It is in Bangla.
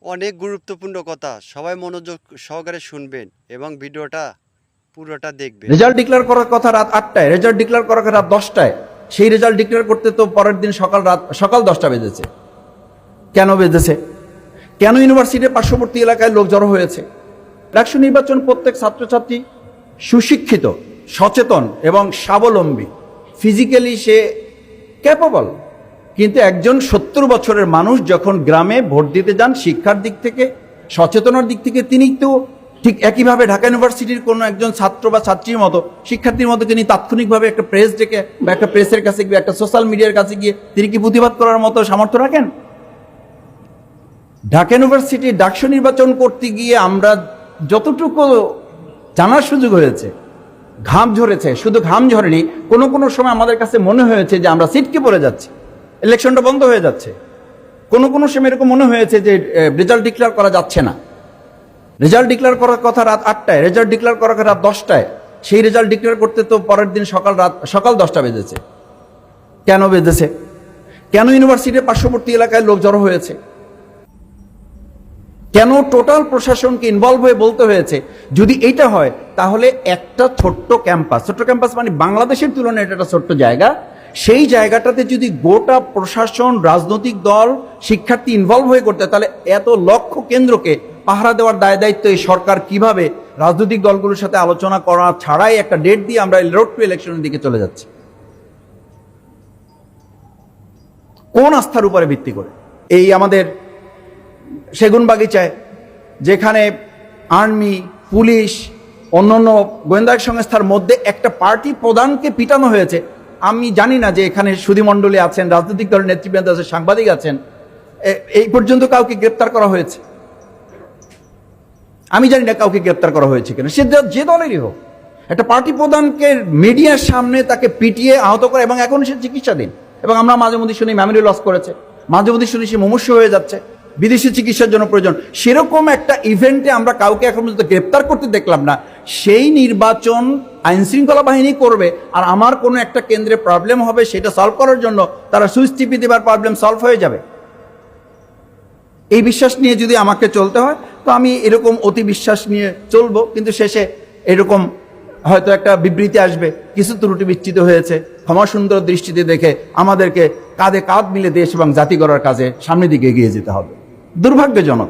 অনেক গুরুত্বপূর্ণ কথা, সবাই মনোযোগ সহকারে শুনবেন এবং ভিডিওটা পুরোটা দেখবেন। রেজাল্ট ডিক্লেয়ার করার কথা রাত 8টায়, রেজাল্ট ডিক্লেয়ার করার কথা রাত 10টায়। সেই রেজাল্ট ডিক্লেয়ার করতে তো পরের দিন সকাল 10টা বেজেছে। কেন বেজেছে? কেন ইউনিভার্সিটির পার্শ্ববর্তী এলাকায় লোক জড়ো হয়েছে? ডাকসু নির্বাচন প্রত্যেক ছাত্রছাত্রী সুশিক্ষিত, সচেতন এবং স্বাবলম্বী, ফিজিক্যালি সে ক্যাপেবল। কিন্তু একজন 70 বছরের মানুষ যখন গ্রামে ভোট দিতে যান, শিক্ষার দিক থেকে, সচেতনার দিক থেকে তিনি তো ঠিক একইভাবে ঢাকা ইউনিভার্সিটির কোনো একজন ছাত্র বা ছাত্রীর মতো, শিক্ষার্থীর মতো তিনি তাৎক্ষণিকভাবে একটা প্রেস ডেকে বা একটা প্রেসের কাছে গিয়ে, একটা সোশ্যাল মিডিয়ার কাছে গিয়ে তিনি কি প্রতিবাদ করার মতো সামর্থ্য রাখেন? ঢাকা ইউনিভার্সিটি ডাকসু নির্বাচন করতে গিয়ে আমরা যতটুকু জানার সুযোগ হয়েছে, ঘাম ঝরেছে, শুধু ঘাম ঝরেনি, কোনো কোনো সময় আমাদের কাছে মনে হয়েছে যে আমরা সিটকে পড়ে যাচ্ছি, ইলেকশনটা বন্ধ হয়ে যাচ্ছে। কোনো কোনো সময় এরকম মনে হয়েছে যে রেজাল্ট ডিক্লেয়ার করা যাচ্ছে না। রেজাল্ট ডিক্লেয়ার করার কথা রাত 8টায়, রেজাল্ট ডিক্লেয়ার করার কথা রাত 10টায়। সেই রেজাল্ট ডিক্লেয়ার করতে তো পরের দিন সকাল 10টা বেজেছে। কেন বেজেছে? কেন ইউনিভার্সিটির পার্শ্ববর্তী এলাকায় লোক জড়ো হয়েছে? কেন টোটাল প্রশাসনকে ইনভলভ হয়ে বলতে হয়েছে? যদি এইটা হয় তাহলে একটা ছোট্ট ক্যাম্পাস মানে বাংলাদেশের তুলনায় এটা একটা ছোট্ট জায়গা, সেই জায়গাটাতে যদি গোটা প্রশাসন, রাজনৈতিক দল, শিক্ষার্থী ইনভলভ হয়ে করতে, তাহলে এত লক্ষ কেন্দ্রকে পাহারা দেওয়ার দায় দায়িত্ব এই সরকার কিভাবে রাজনৈতিক দলগুলোর সাথে আলোচনা করা ছাড়াই একটা ডেট দিয়ে আমরা রোড টু ইলেকশনের দিকে চলে যাচ্ছি? কোন আস্থার উপরে ভিত্তি করে? এই আমাদের সেগুনবাগিচায় যেখানে আর্মি, পুলিশ, অন্যান্য গোয়েন্দা সংস্থার মধ্যে একটা পার্টি প্রধানকে পিটানো হয়েছে। আমি জানি না যে এখানে সুধীমণ্ডলী আছেন, রাজনৈতিক দলের নেতৃবৃন্দ আছেন, সাংবাদিক আছেন, এই পর্যন্ত কাউকে গ্রেপ্তার করা হয়েছে? আমি জানি না কাউকে গ্রেপ্তার করা হয়েছে কিনা, সে যে দলেরই হোক। একটা পার্টি প্রধানকে মিডিয়ার সামনে তাকে পিটিয়ে আহত করে, এবং এখন সে চিকিৎসাধীন। এবং আমরা মাঝে মধ্যে শুনি মেমোরি লস করেছে, মাঝে মধ্যে শুনি সে মুমূর্ষু হয়ে যাচ্ছে, বিদেশি চিকিৎসার জন্য প্রয়োজন। সেরকম একটা ইভেন্টে আমরা কাউকে এখন পর্যন্ত গ্রেপ্তার করতে দেখলাম না। সেই নির্বাচন আইন শৃঙ্খলা বাহিনী করবে, আর আমার কোনো একটা কেন্দ্রে প্রবলেম হবে, সেটা সলভ করার জন্য তারা সুইচ টিপি দেবার প্রবলেম সলভ হয়ে যাবে। এই বিশ্বাস নিয়ে যদি আমাকে চলতে হয়, তো আমি এরকম অতি বিশ্বাস নিয়ে চলবো, কিন্তু শেষে এরকম হয়তো একটা বিবৃতি আসবে, কিছু ত্রুটি বিচ্ছিত হয়েছে, ক্ষমা সুন্দর দৃষ্টিতে দেখে আমাদেরকে কাঁধে কাঁধ মিলে দেশ এবং জাতি গড়ার কাজে সামনের দিকে এগিয়ে যেতে হবে। দুর্ভাগ্যজনক।